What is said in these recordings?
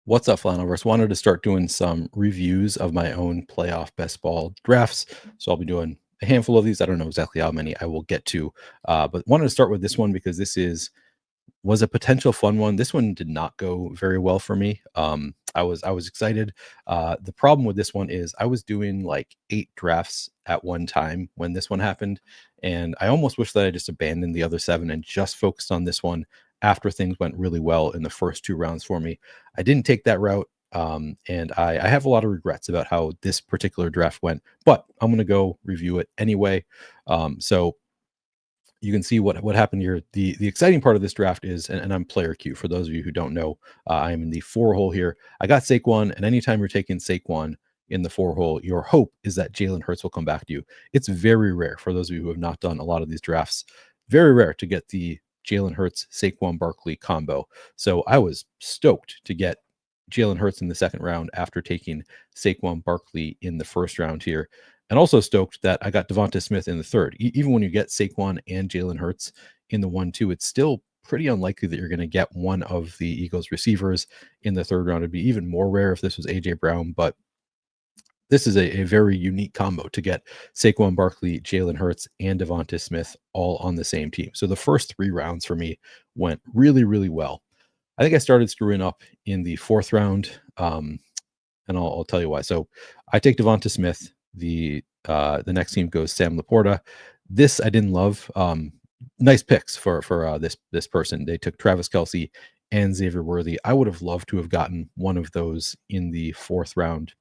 What's up, Flannelverse? Wanted to start doing some reviews of my own playoff best ball drafts. So I'll be doing a handful of these. I don't know exactly how many I will get to, but wanted to start with this one because this was a potential fun one. This one did not go very well for me. I was excited. The problem with this one is I was doing like 8 drafts at one time when this one happened, and I almost wish that I just abandoned the other 7 and just focused on this one after things went really well in the first 2 rounds for me. I didn't take that route. And I have a lot of regrets about how this particular draft went, but I'm going to go review it anyway. So you can see what happened here. The exciting part of this draft is, and I'm player Q for those of you who don't know, I am in the 4 hole here. I got Saquon, and anytime you're taking Saquon in the 4 hole, your hope is that Jalen Hurts will come back to you. It's very rare for those of you who have not done a lot of these drafts. Very rare to get the Jalen Hurts Saquon Barkley combo. So I was stoked to get Jalen Hurts in the second round after taking Saquon Barkley in the first round here, and also stoked that I got DeVonta Smith in the third. Even when you get Saquon and Jalen Hurts in the 1-2, it's still pretty unlikely that you're going to get one of the Eagles receivers in the third round. It'd be even more rare if this was AJ Brown, but this is a very unique combo to get Saquon Barkley, Jalen Hurts, and DeVonta Smith all on the same team. So the first 3 rounds for me went really, really well. I think I started screwing up in the 4th round, and I'll tell you why. So I take DeVonta Smith. The next team goes Sam Laporta. This I didn't love. Nice picks for this person. They took Travis Kelce and Xavier Worthy. I would have loved to have gotten one of those in the 4th round.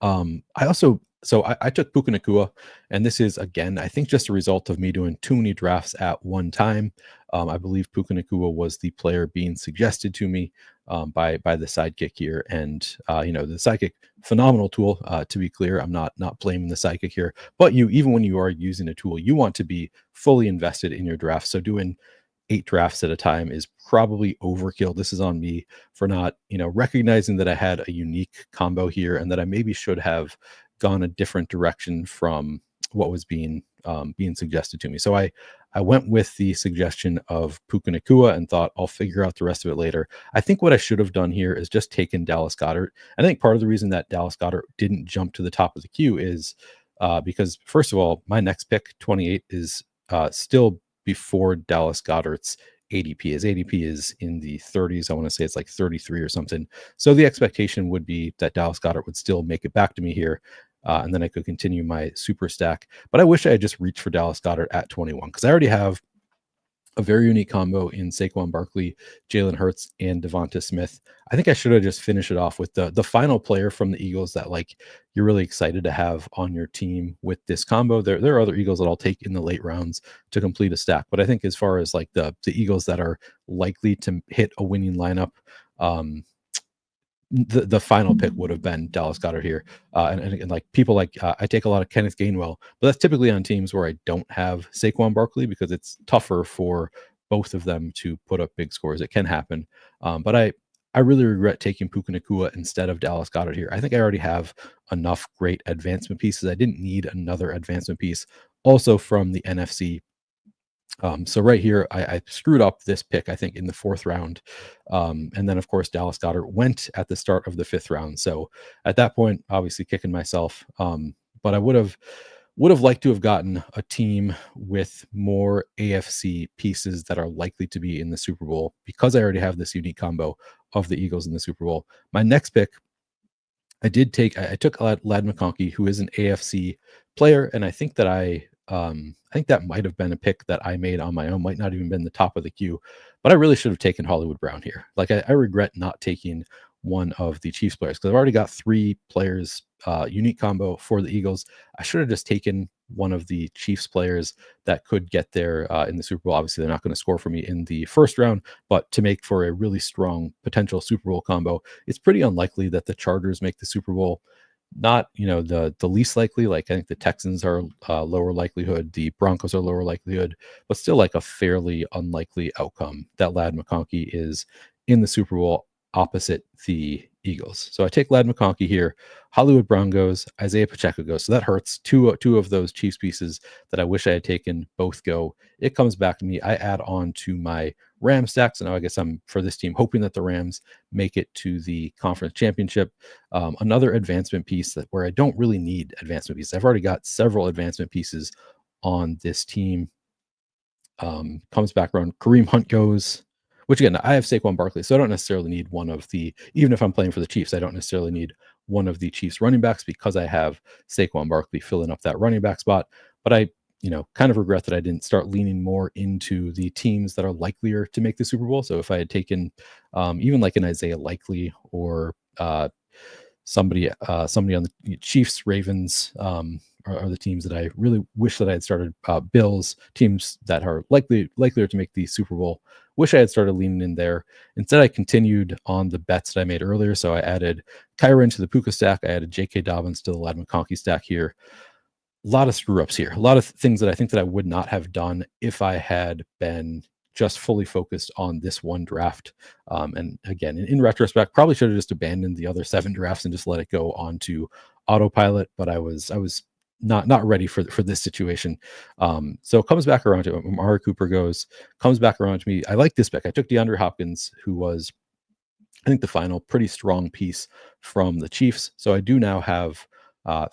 I took Puka Nacua, and this is again, I think, just a result of me doing too many drafts at one time. I believe Puka Nacua was the player being suggested to me by the sidekick here, and the sidekick, phenomenal tool. To be clear, I'm not blaming the sidekick here, but even when you are using a tool, you want to be fully invested in your draft. So doing 8 drafts at a time is probably overkill. This is on me for not, recognizing that I had a unique combo here and that I maybe should have gone a different direction from what was being suggested to me. So I went with the suggestion of Puka Nacua and thought I'll figure out the rest of it later. I think what I should have done here is just taken Dallas Goedert. I think part of the reason that Dallas Goedert didn't jump to the top of the queue is because, first of all, my next pick, 28, is still before Dallas Goedert's ADP. His ADP is in the 30s. I want to say it's like 33 or something. So the expectation would be that Dallas Goedert would still make it back to me here. And then I could continue my super stack. But I wish I had just reached for Dallas Goedert at 21 because I already have a very unique combo in Saquon Barkley, Jalen Hurts, and DeVonta Smith. I think I should have just finished it off with the final player from the Eagles that you're really excited to have on your team with this combo. There are other Eagles that I'll take in the late rounds to complete a stack, but I think as far as the Eagles that are likely to hit a winning lineup, the final pick would have been Dallas Goedert here. And people I take a lot of Kenneth Gainwell, but that's typically on teams where I don't have Saquon Barkley because it's tougher for both of them to put up big scores. It can happen. But I really regret taking Puka Nacua instead of Dallas Goedert here. I think I already have enough great advancement pieces. I didn't need another advancement piece also from the NFC. So right here, I screwed up this pick, I think, in the 4th round. And then, of course, Dallas Goedert went at the start of the 5th round. So at that point, obviously kicking myself. But I would have liked to have gotten a team with more AFC pieces that are likely to be in the Super Bowl because I already have this unique combo of the Eagles in the Super Bowl. My next pick, I took Lad McConkey, who is an AFC player, and I think that might have been a pick that I made on my own, might not even been the top of the queue, but I really should have taken Hollywood Brown here. I regret not taking one of the Chiefs players because I've already got 3 players, unique combo for the Eagles. I should have just taken one of the Chiefs players that could get there in the Super Bowl. Obviously, they're not going to score for me in the 1st round, but to make for a really strong potential Super Bowl combo, it's pretty unlikely that the Chargers make the Super Bowl. Not the least likely. I think the Texans are lower likelihood, the Broncos are lower likelihood, but still a fairly unlikely outcome that Lad McConkey is in the Super Bowl opposite the Eagles. So I take Lad McConkey here. Hollywood Brown goes. Isaiah Pacheco goes. So that hurts. Two of those Chiefs pieces that I wish I had taken both go. It comes back to me. I add on to my Ram stack. So now I guess I'm for this team hoping that the Rams make it to the conference championship. Another advancement piece that where I don't really need advancement pieces. I've already got several advancement pieces on this team. Comes back around. Kareem Hunt goes. Which again, I have Saquon Barkley, so I don't necessarily need one of the, even if I'm playing for the Chiefs, I don't necessarily need one of the Chiefs running backs because I have Saquon Barkley filling up that running back spot. But I, kind of regret that I didn't start leaning more into the teams that are likelier to make the Super Bowl. So if I had taken even like an Isaiah Likely or somebody on the Chiefs, Ravens, are the teams that I really wish that I had started. Bills, teams that are likelier to make the Super Bowl. Wish I had started leaning in there. Instead, I continued on the bets that I made earlier. So I added Kyren to the Puka stack. I added J.K. Dobbins to the Lad McConkey stack here. A lot of screw ups here. A lot of things that I think that I would not have done if I had been just fully focused on this one draft. And again, in retrospect, probably should have just abandoned the other 7 drafts and just let it go on to autopilot. But I was not ready for this situation. So it comes back around to Amari Cooper comes back around to me. I like this pick. I took DeAndre Hopkins, who was, I think, the final pretty strong piece from the Chiefs. So I do now have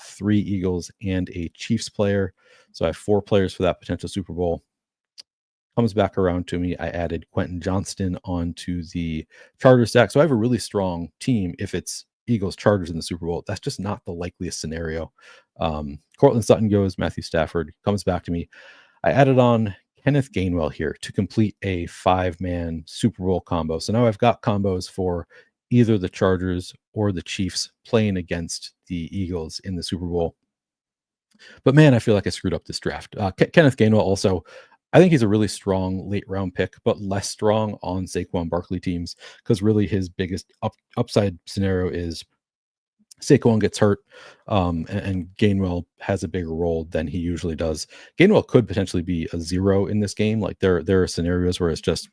3 Eagles and a Chiefs player. So I have 4 players for that potential Super Bowl. Comes back around to me. I added Quentin Johnston onto the Chargers stack. So I have a really strong team if it's Eagles Chargers in the Super Bowl. That's just not the likeliest scenario. Cortland Sutton goes. Matthew Stafford comes back to me. I added on Kenneth Gainwell here to complete a 5-man Super Bowl combo. So now I've got combos for either the Chargers or the Chiefs playing against the Eagles in the Super Bowl. But man, I feel like I screwed up this draft. Kenneth Gainwell also, I think he's a really strong late round pick, but less strong on Saquon Barkley teams because really his biggest upside scenario is Saquon gets hurt, and Gainwell has a bigger role than he usually does. Gainwell could potentially be a 0 in this game. Like there are scenarios where it's just,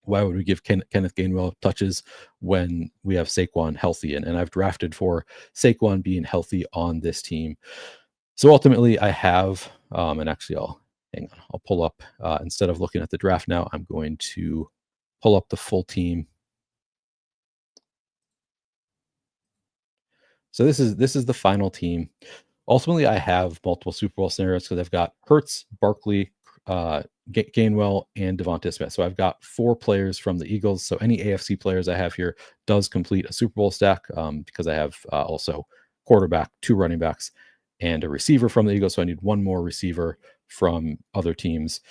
why would we give Kenneth Gainwell touches when we have Saquon healthy? And I've drafted for Saquon being healthy on this team. So ultimately I have, and actually I'll pull up, instead of looking at the draft now, I'm going to pull up the full team. So this is the final team. Ultimately, I have multiple Super Bowl scenarios because I've got Hurts, Barkley, Gainwell, and DeVonta Smith. So I've got 4 players from the Eagles. So any AFC players I have here does complete a Super Bowl stack because I have also quarterback, 2 running backs, and a receiver from the Eagles. So I need 1 more receiver from other teams.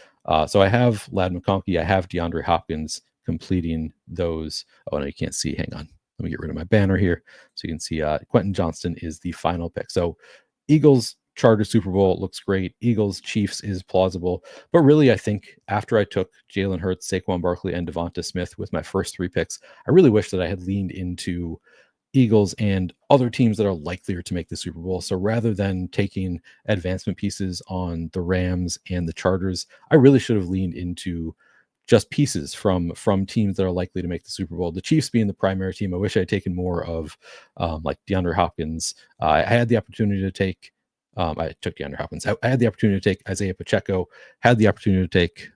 So I have Lad McConkey. I have DeAndre Hopkins completing those. Oh, no, you can't see. Hang on. Let me get rid of my banner here so you can see Quentin Johnston is the final pick. So Eagles Chargers Super Bowl looks great. Eagles Chiefs is plausible. But really, I think after I took Jalen Hurts, Saquon Barkley, and DeVonta Smith with my first 3 picks, I really wish that I had leaned into Eagles and other teams that are likelier to make the Super Bowl. So rather than taking advancement pieces on the Rams and the Chargers, I really should have leaned into just pieces from teams that are likely to make the Super Bowl. The Chiefs being the primary team, I wish I had taken more of like DeAndre Hopkins. I had the opportunity to take, I took DeAndre Hopkins. I had the opportunity to take Isaiah Pacheco, had the opportunity to take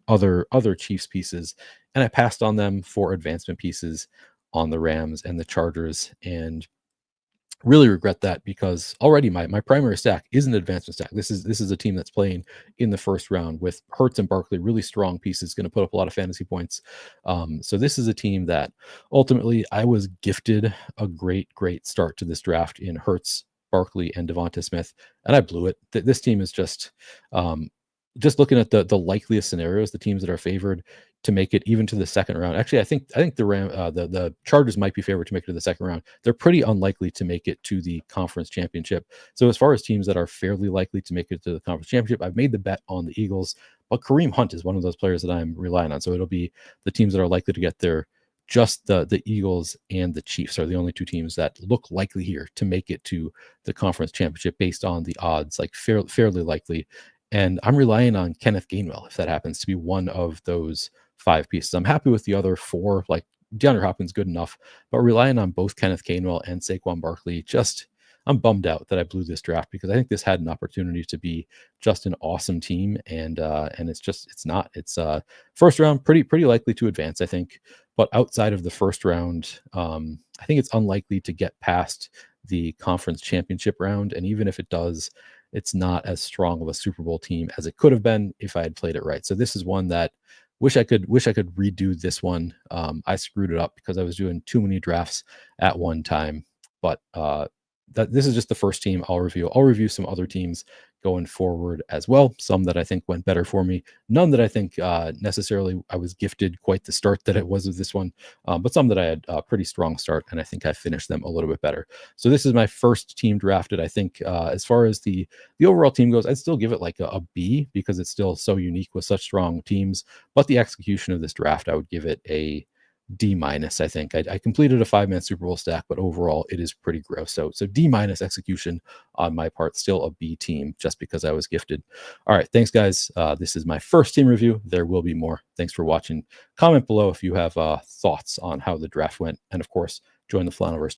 other Chiefs pieces, and I passed on them for advancement pieces on the Rams and the Chargers, and really regret that because already my primary stack is an advancement stack. This is a team that's playing in the first round with Hurts and Barkley, really strong pieces, going to put up a lot of fantasy points. So this is a team that ultimately I was gifted a great start to this draft in Hurts, Barkley, and DeVonta Smith, and I blew it. This team is just looking at the likeliest scenarios, the teams that are favored to make it even to the second round. Actually, I think the Chargers might be favored to make it to the second round. They're pretty unlikely to make it to the conference championship. So as far as teams that are fairly likely to make it to the conference championship, I've made the bet on the Eagles, but Kareem Hunt is one of those players that I'm relying on. So it'll be the teams that are likely to get there. Just the Eagles and the Chiefs are the only 2 teams that look likely here to make it to the conference championship based on the odds, like fairly likely. And I'm relying on Kenneth Gainwell if that happens to be one of those 5 pieces. I'm happy with the other 4, like DeAndre Hopkins good enough, but relying on both Kenneth Gainwell and Saquon Barkley, just I'm bummed out that I blew this draft because I think this had an opportunity to be just an awesome team, and it's not. It's first round, pretty likely to advance, I think, but outside of the first round, I think it's unlikely to get past the conference championship round, and even if it does, it's not as strong of a Super Bowl team as it could have been if I had played it right. So this is one that wish I could redo this one. I screwed it up because I was doing too many drafts at one time. But that this is just the first team I'll review. I'll review some other teams going forward as well. Some that I think went better for me. None that I think necessarily I was gifted quite the start that it was with this one, but some that I had a pretty strong start, and I think I finished them a little bit better. So this is my first team drafted. I think as far as the overall team goes, I'd still give it like a B because it's still so unique with such strong teams. But the execution of this draft, I would give it a D minus. I think I completed a 5-man Super Bowl stack, but overall it is pretty gross. So D minus execution on my part, still a B team just because I was gifted. All right, thanks guys. This is my first team review. There will be more. Thanks for watching. Comment below if you have thoughts on how the draft went, and of course, join the Flannelverse